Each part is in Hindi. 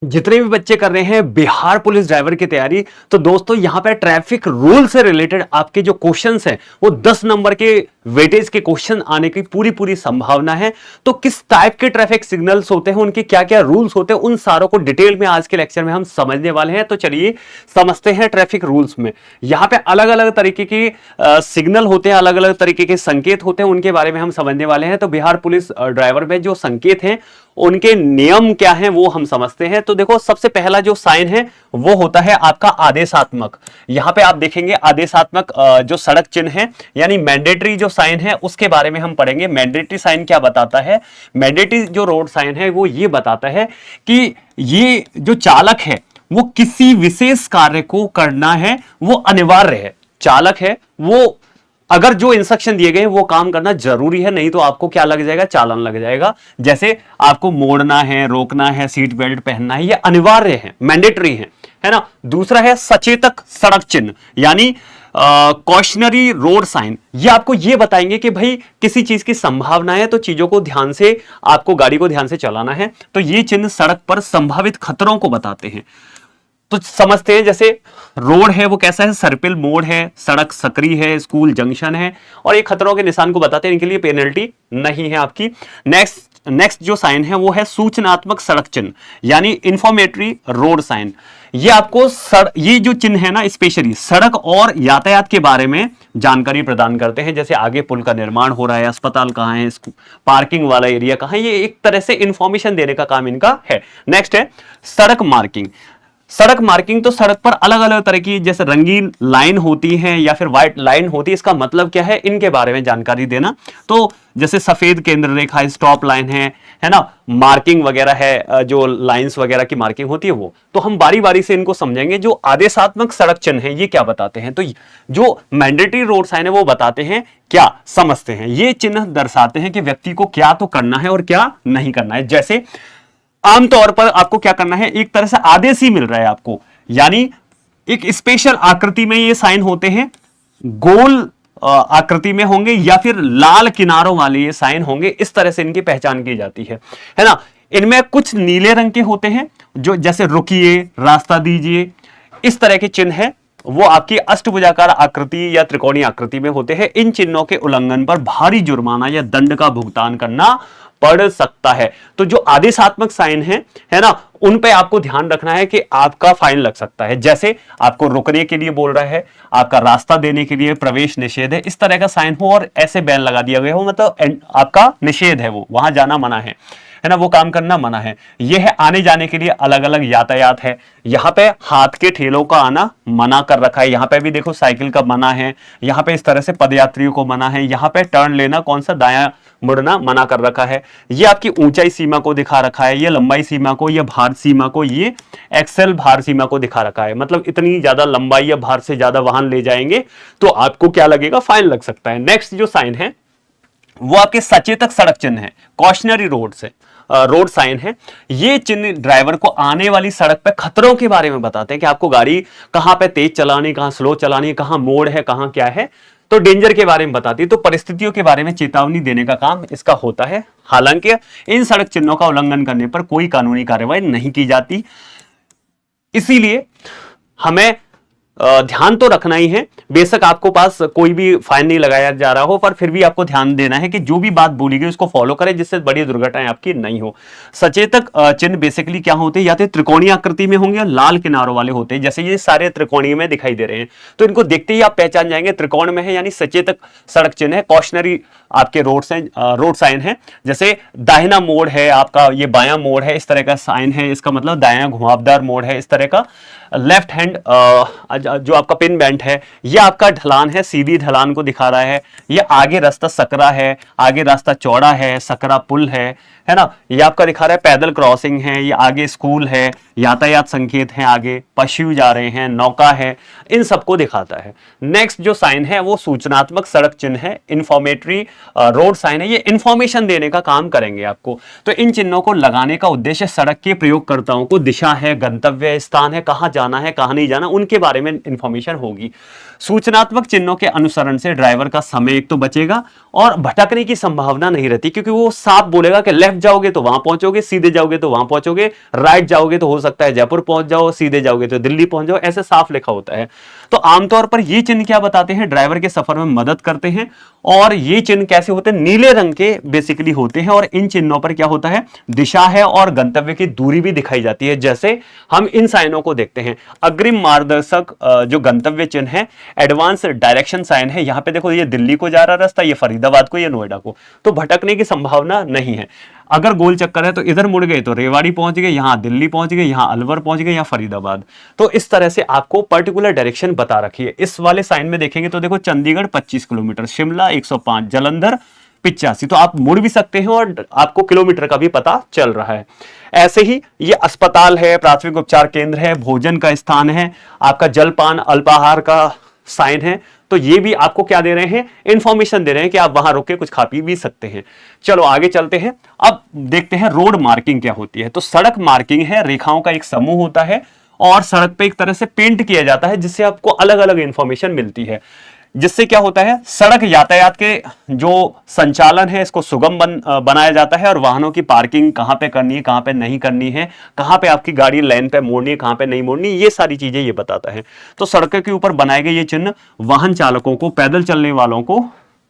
जितने भी बच्चे कर रहे हैं बिहार पुलिस ड्राइवर की तैयारी, तो दोस्तों यहां पे ट्रैफिक रूल से रिलेटेड आपके जो क्वेश्चंस हैं वो 10 नंबर के वेटेज के क्वेश्चन आने की पूरी पूरी संभावना है। तो किस टाइप के ट्रैफिक सिग्नल्स होते हैं, उनके क्या क्या रूल्स होते हैं, उन सारों को डिटेल में आज के लेक्चर में हम समझने वाले हैं। तो चलिए समझते हैं ट्रैफिक रूल्स में। यहां पे अलग अलग तरीके के सिग्नल होते हैं, अलग अलग तरीके के संकेत होते हैं, उनके बारे में हम समझने वाले हैं। तो बिहार पुलिस ड्राइवर में जो संकेत हैं उनके नियम क्या हैं वो हम समझते हैं। तो देखो सबसे पहला जो साइन है वो होता है आपका आदेशात्मक। यहां पे आप देखेंगे आदेशात्मक जो सड़क चिन्ह है यानी मैंडेटरी जो साइन है उसके बारे में हम पढ़ेंगे। मैंडेटरी साइन क्या बताता है? मैंडेटरी जो रोड साइन है वो ये बताता है कि ये जो चालक है वो किसी विशेष कार्य को करना है, वो अनिवार्य है। चालक है वो अगर जो इंस्ट्रक्शन दिए गए वो काम करना जरूरी है, नहीं तो आपको क्या लग जाएगा? चालान लग जाएगा। जैसे आपको मोड़ना है, रोकना है, सीट बेल्ट पहनना है, ये अनिवार्य है, मैंडेटरी है ना। दूसरा है सचेतक सड़क चिन्ह यानी कॉशनरी रोड साइन। ये आपको ये बताएंगे कि भाई किसी चीज की संभावना है तो चीजों को ध्यान से, आपको गाड़ी को ध्यान से चलाना है। तो ये चिन्ह सड़क पर संभावित खतरों को बताते हैं। तो समझते हैं जैसे रोड है वो कैसा है, सर्पिल मोड़ है, सड़क सकरी है, स्कूल जंक्शन है, और ये खतरों के निशान को बताते हैं, इनके लिए पेनल्टी नहीं है आपकी। नेक्स्ट जो साइन है वो है सूचनात्मक सड़क चिन्ह यानी इंफॉर्मेटरी रोड साइन। ये आपको ये जो चिन्ह है ना स्पेशली सड़क और यातायात के बारे में जानकारी प्रदान करते हैं। जैसे आगे पुल का निर्माण हो रहा है, अस्पताल कहाँ है, पार्किंग वाला एरिया कहाँ है, ये एक तरह से इंफॉर्मेशन देने का काम इनका है। नेक्स्ट है सड़क मार्किंग। सड़क मार्किंग तो सड़क पर अलग अलग तरह की जैसे रंगीन लाइन होती है या फिर व्हाइट लाइन होती है, इसका मतलब क्या है इनके बारे में जानकारी देना। तो जैसे सफेद केंद्र रेखा, स्टॉप लाइन है ना, मार्किंग वगैरह है, जो लाइंस वगैरह की मार्किंग होती है वो। तो हम बारी बारी से इनको समझेंगे। जो आदेशात्मक सड़क चिन्ह है ये क्या बताते हैं, तो जो मैंडेटरी रोड साइन है वो बताते हैं क्या, समझते हैं। ये चिन्ह दर्शाते हैं कि व्यक्ति को क्या तो करना है और क्या नहीं करना है। जैसे आमतौर पर आपको क्या करना है, एक तरह से आदेश ही मिल रहा है आपको, यानी एक स्पेशल आकृति में ये साइन होते हैं, गोल आकृति में होंगे या फिर लाल किनारों वाले ये साइन होंगे। इस तरह से इनकी पहचान की जाती है ना। इनमें कुछ नीले रंग के होते हैं जो जैसे रुकिए, रास्ता दीजिए, इस तरह के चिन्ह है वो आपकी अष्टभुजाकार आकृति या त्रिकोणीय आकृति में होते हैं। इन चिन्हों के उल्लंघन पर भारी जुर्माना या दंड का भुगतान करना पड़ सकता है। तो जो आदेशात्मक साइन है ना, उन पे आपको ध्यान रखना है कि आपका फाइन लग सकता है। जैसे आपको रुकने के लिए बोल रहा है, आपका रास्ता देने के लिए प्रवेश निषेध है, इस तरह का साइन हो और ऐसे बैन लगा दिया गया हो, मतलब आपका निषेध है, वो वहां जाना मना है ना, वो काम करना मना है। यह है आने जाने के लिए अलग अलग यातायात है। यहाँ पे हाथ के ठेलों का आना मना कर रखा है, यहाँ पे भी देखो साइकिल का मना है, यहाँ पे इस तरह से पदयात्रियों को मना है, यहाँ पे टर्न लेना कौन सा दायां मुड़ना मना कर रखा है। ये आपकी ऊंचाई सीमा को दिखा रखा है, ये लंबाई सीमा को, ये भार सीमा को, ये एक्सेल भार सीमा को दिखा रखा है। मतलब इतनी ज्यादा लंबाई या भार से ज्यादा वाहन ले जाएंगे तो आपको क्या लगेगा, फाइन लग सकता है। नेक्स्ट जो साइन है वो आपके सचेतक सड़क चिन्ह है, कॉशनरी रोड साइन है। ये चिन्ह ड्राइवर को आने वाली सड़क पे खतरों के बारे में बताते हैं कि आपको गाड़ी कहां पे तेज चलानी, कहां स्लो चलानी, कहां मोड़ है, कहां क्या है, तो डेंजर के बारे में बताती है। तो परिस्थितियों के बारे में चेतावनी देने का काम इसका होता है। हालांकि इन सड़क चिन्हों का उल्लंघन करने पर कोई कानूनी कार्रवाई नहीं की जाती, इसीलिए हमें ध्यान तो रखना ही है। बेशक आपको पास कोई भी फाइन नहीं लगाया जा रहा हो, पर फिर भी आपको ध्यान देना है कि जो भी बात बोली गई उसको फॉलो करें, जिससे बड़ी दुर्घटनाएं आपकी नहीं हो। सचेतक चिन्ह बेसिकली क्या होते हैं, या तो त्रिकोणीय आकृति में होंगे या लाल किनारों वाले होते हैं। जैसे ये सारे त्रिकोणीय में दिखाई दे रहे हैं, तो इनको देखते ही आप पहचान जाएंगे त्रिकोण में है, यानी सचेतक सड़क चिन्ह है, कॉशनरी आपके रोड साइन है। जैसे दाहिना मोड़ है आपका, ये बायां मोड़ है, इस तरह का साइन है, इसका मतलब दायां घुमावदार मोड़ है। इस तरह का लेफ्ट हैंड जो आपका पिन बेल्ट है, ये आपका ढलान है, सीधी ढलान को दिखा रहा है। ये आगे रास्ता सकरा है, आगे रास्ता चौड़ा है, सकरा पुल है ना। ये आपका दिखा रहा है पैदल क्रॉसिंग है, ये आगे स्कूल है, यातायात संकेत है, आगे पशु जा रहे हैं, नौका है, इन सबको दिखाता है। नेक्स्ट जो साइन है वो सूचनात्मक सड़क चिन्ह है, इंफॉर्मेटरी रोड साइन है। ये इंफॉर्मेशन देने का काम करेंगे आपको। तो इन चिन्हों को लगाने का उद्देश्य सड़क के प्रयोगकर्ताओं को दिशा है, गंतव्य स्थान है, कहां जाना है, कहां नहीं जाना, उनके बारे में में इंफॉर्मेशन होगी। सूचनात्मक चिन्हों के अनुसरण से ड्राइवर का समय एक तो बचेगा और भटकने की संभावना नहीं रहती, क्योंकि वो साफ बोलेगा कि लेफ्ट जाओगे तो वहां पहुंचोगे, सीधे जाओगे तो वहां पहुंचोगे, राइट जाओगे तो हो सकता है जयपुर पहुंच जाओ, सीधे जाओगे तो दिल्ली पहुंच जाओ, ऐसे साफ लिखा होता है। तो आमतौर पर ये चिन्ह क्या बताते हैं, ड्राइवर के सफर में मदद करते हैं। और ये चिन्ह कैसे होते हैं, नीले रंग के बेसिकली होते हैं, और इन चिन्हों पर क्या होता है, दिशा है और गंतव्य की दूरी भी दिखाई जाती है। जैसे हम इन साइनों को देखते हैं, अग्रिम मार्गदर्शक जो गंतव्य चिन्ह है, एडवांस डायरेक्शन साइन है। यहां पे देखो ये दिल्ली को जा रहा रास्ता, ये फरीदाबाद को, ये नोएडा को, तो भटकने की संभावना नहीं है। अगर गोल चक्कर है तो इधर मुड़ गए तो रेवाड़ी पहुंच गए, यहां दिल्ली पहुंच गए, यहां अलवर पहुंच गए, यहां फरीदाबाद। तो इस तरह से आपको पर्टिकुलर डायरेक्शन बता रखी है। इस वाले साइन में देखेंगे तो देखो चंडीगढ़ 25 किलोमीटर, शिमला 105, जालंधर 85, तो आप मुड़ भी सकते हैं और आपको किलोमीटर का भी पता चल रहा है। ऐसे ही ये अस्पताल है, प्राथमिक उपचार केंद्र है, भोजन का स्थान है, आपका जलपान अल्पाहार का साइन है। तो ये भी आपको क्या दे रहे हैं, इंफॉर्मेशन दे रहे हैं कि आप वहां रुक के कुछ खा पी भी सकते हैं। चलो आगे चलते हैं, अब देखते हैं रोड मार्किंग क्या होती है। तो सड़क मार्किंग है, रेखाओं का एक समूह होता है और सड़क पे एक तरह से पेंट किया जाता है, जिससे आपको अलग अलग इंफॉर्मेशन मिलती है। जिससे क्या होता है, सड़क यातायात के जो संचालन है इसको सुगम बनाया जाता है, और वाहनों की पार्किंग कहां पे करनी है, कहां पे नहीं करनी है, कहां पे आपकी गाड़ी लाइन पे मोड़नी है, कहां पे नहीं मोड़नी, ये सारी चीजें ये बताता है। तो सड़क के ऊपर बनाए गए ये चिन्ह वाहन चालकों को, पैदल चलने वालों को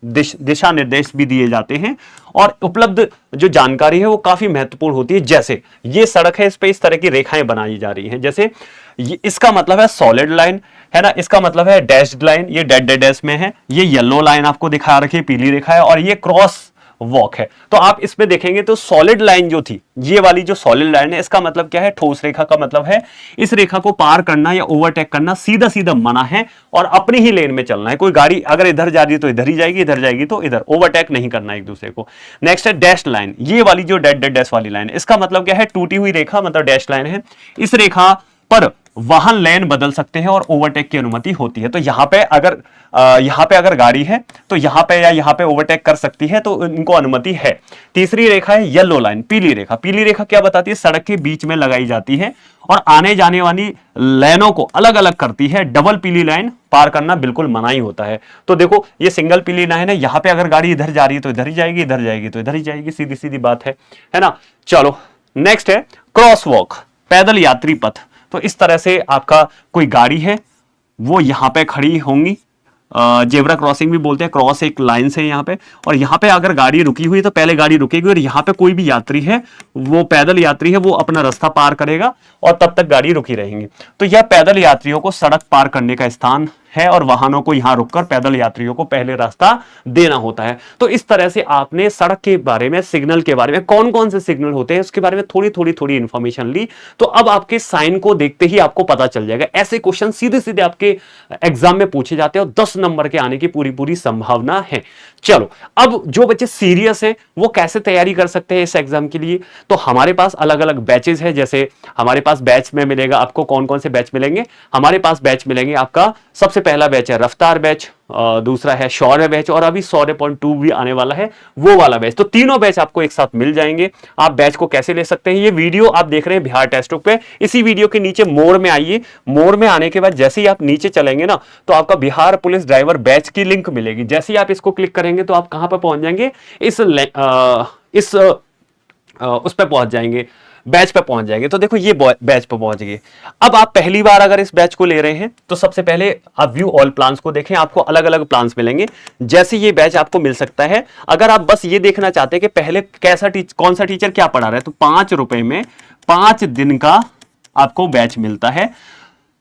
दिशा निर्देश भी दिए जाते हैं, और उपलब्ध जो जानकारी है वो काफी महत्वपूर्ण होती है। जैसे ये सड़क है, इस पे इस तरह की रेखाएं बनाई जा रही हैं, जैसे इसका मतलब है सॉलिड लाइन है ना, इसका मतलब है डैश्ड लाइन, ये डेड डैश में है, ये येलो लाइन आपको दिखा रखी है, पीली रेखा है, और ये क्रॉस वॉक है। तो आप इसमें देखेंगे तो सॉलिड लाइन जो थी, ये वाली जो सॉलिड लाइन है, इसका मतलब क्या है, ठोस रेखा का मतलब है इस रेखा को पार करना या ओवरटेक करना सीधा सीधा मना है, और अपनी ही लेन में चलना है। कोई गाड़ी अगर इधर जा रही है तो इधर ही जाएगी, इधर जाएगी तो इधर, ओवरटेक नहीं करना एक दूसरे को। नेक्स्ट है डैश लाइन, ये वाली जो डेड डैश वाली लाइन है, इसका मतलब क्या है, टूटी हुई रेखा मतलब डैश लाइन है। इस रेखा पर वाहन लेन बदल सकते हैं और ओवरटेक की अनुमति होती है। तो यहां पे अगर गाड़ी है तो यहां पे या यहां पे ओवरटेक कर सकती है, तो इनको अनुमति है। तीसरी रेखा है येलो लाइन, पीली रेखा। पीली रेखा क्या बताती है, सड़क के बीच में लगाई जाती है और आने जाने वाली लाइनों को अलग अलग करती है। डबल पीली लाइन पार करना बिल्कुल मनाही होता है। तो देखो ये सिंगल पीली लाइन है, यहां पे अगर गाड़ी इधर जा रही है तो इधर ही जाएगी, इधर जाएगी तो इधर ही जाएगी, सीधी सीधी बात है ना। चलो नेक्स्ट है क्रॉस वॉक, पैदल यात्री पथ। तो इस तरह से आपका कोई गाड़ी है वो यहां पे खड़ी होंगी, जेब्रा क्रॉसिंग भी बोलते हैं, क्रॉस एक लाइन से यहां पे, और यहां पे अगर गाड़ी रुकी हुई है तो पहले गाड़ी रुकेगी, और यहां पे कोई भी यात्री है, वो पैदल यात्री है, वो अपना रास्ता पार करेगा और तब तक गाड़ी रुकी रहेंगी। तो यह पैदल यात्रियों को सड़क पार करने का स्थान है, और वाहनों को यहां रुककर पैदल यात्रियों को पहले रास्ता देना होता है। तो इस तरह से आपने सड़क के बारे में, सिग्नल के बारे में, कौन कौन से सिग्नल होते हैं उसके बारे में थोड़ी इंफॉर्मेशन ली। तो अब आपके साइन को देखते ही आपको पता चल जाएगा। ऐसे क्वेश्चन सीधे सीधे आपके एग्जाम में पूछे जाते हैं और 10 नंबर के आने की पूरी संभावना है। चलो अब जो बच्चे सीरियस है वो कैसे तैयारी कर सकते हैं इस एग्जाम के लिए, तो हमारे पास अलग अलग बैचेस है। जैसे हमारे पास बैच में मिलेगा आपको, कौन कौन से बैच मिलेंगे, हमारे पास बैच मिलेंगे आपका, सबसे पहला बैच है रफ्तार बैच, दूसरा है शौर्य बैच, और अभी शौर्य.2 भी आने वाला है, वो वाला बैच। तो तीनों बैच आपको एक साथ मिल जाएंगे। आप बैच को कैसे ले सकते हैं, ये वीडियो आप देख रहे हैं बिहार टेस्ट बुक पे, इसी वीडियो के नीचे मोर में आइए। मोर में आने के बाद जैसे ही आप नीचे चलेंगे ना, तो आपका बिहार पुलिस ड्राइवर बैच की लिंक मिलेगी। जैसे ही आप इसको क्लिक करेंगे तो आप कहां पर पहुंच जाएंगे, उस पर पहुंच जाएंगे, बैच पे पहुंच जाएंगे। तो देखो ये बैच पे पहुंच गए। अब आप पहली बार अगर इस बैच को ले रहे हैं तो सबसे पहले आप व्यू ऑल प्लान्स को देखें, आपको अलग अलग प्लान्स मिलेंगे। जैसे ये बैच आपको मिल सकता है, अगर आप बस ये देखना चाहते हैं कि पहले कौन सा टीचर क्या पढ़ा रहा है, तो 5 रुपए में 5 दिन का आपको बैच मिलता है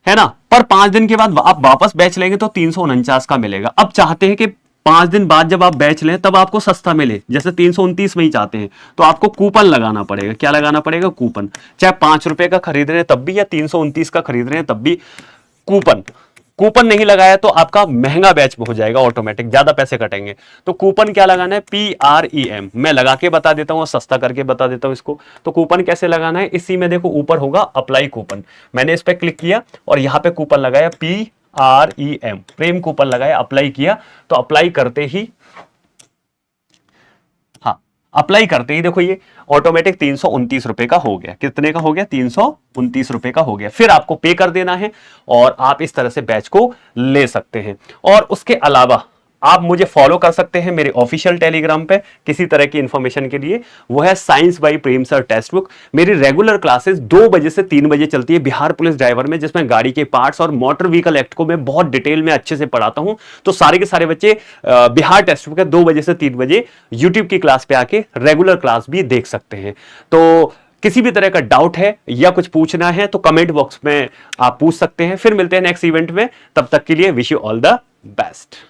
ना। पर 5 दिन के बाद आप वापस बैच लेंगे तो 349 का मिलेगा। अब चाहते हैं कि 5 दिन बाद जब आप बैच लें तब आपको सस्ता मिले, जैसे 329 में ही चाहते हैं, तो आपको कूपन लगाना पड़ेगा। क्या लगाना पड़ेगा, कूपन। चाहे 5 रुपए का खरीद रहे हैं तब भी, या 329 का खरीद रहे हैं तब भी कूपन नहीं लगाया तो आपका महंगा बैच हो जाएगा, ऑटोमेटिक ज्यादा पैसे कटेंगे। तो कूपन क्या लगाना है, PREM, मैं लगा के बता देता हूं, सस्ता करके बता देता हूं इसको। तो कूपन कैसे लगाना है, इसी में देखो ऊपर होगा अप्लाई कूपन, मैंने इस पर क्लिक किया और यहां पे कूपन लगाया PREM, प्रेम कूपन लगाया, अप्लाई किया। तो अप्लाई करते ही, हाँ अप्लाई करते ही देखो ये ऑटोमेटिक 329 रुपए का हो गया। कितने का हो गया? 329 रुपए का हो गया। फिर आपको पे कर देना है और आप इस तरह से बैच को ले सकते हैं। और उसके अलावा आप मुझे फॉलो कर सकते हैं मेरे ऑफिशियल टेलीग्राम पे किसी तरह की इंफॉर्मेशन के लिए। वो है science by Prem sir text book. मेरी रेगुलर क्लासेस 2 बजे से 3 बजे चलती है बिहार पुलिस ड्राइवर में, जिसमें गाड़ी के पार्ट्स और मोटर व्हीकल एक्ट को मैं बहुत डिटेल में अच्छे से पढ़ाता हूं। तो सारे के सारे बच्चे बिहार टेक्स्ट बुक है 2 बजे से 3 बजे यूट्यूब की क्लास पे आके रेगुलर क्लास भी देख सकते हैं। तो किसी भी तरह का डाउट है या कुछ पूछना है तो कमेंट बॉक्स में आप पूछ सकते हैं। फिर मिलते हैं नेक्स्ट इवेंट में, तब तक के लिए wish you all the best.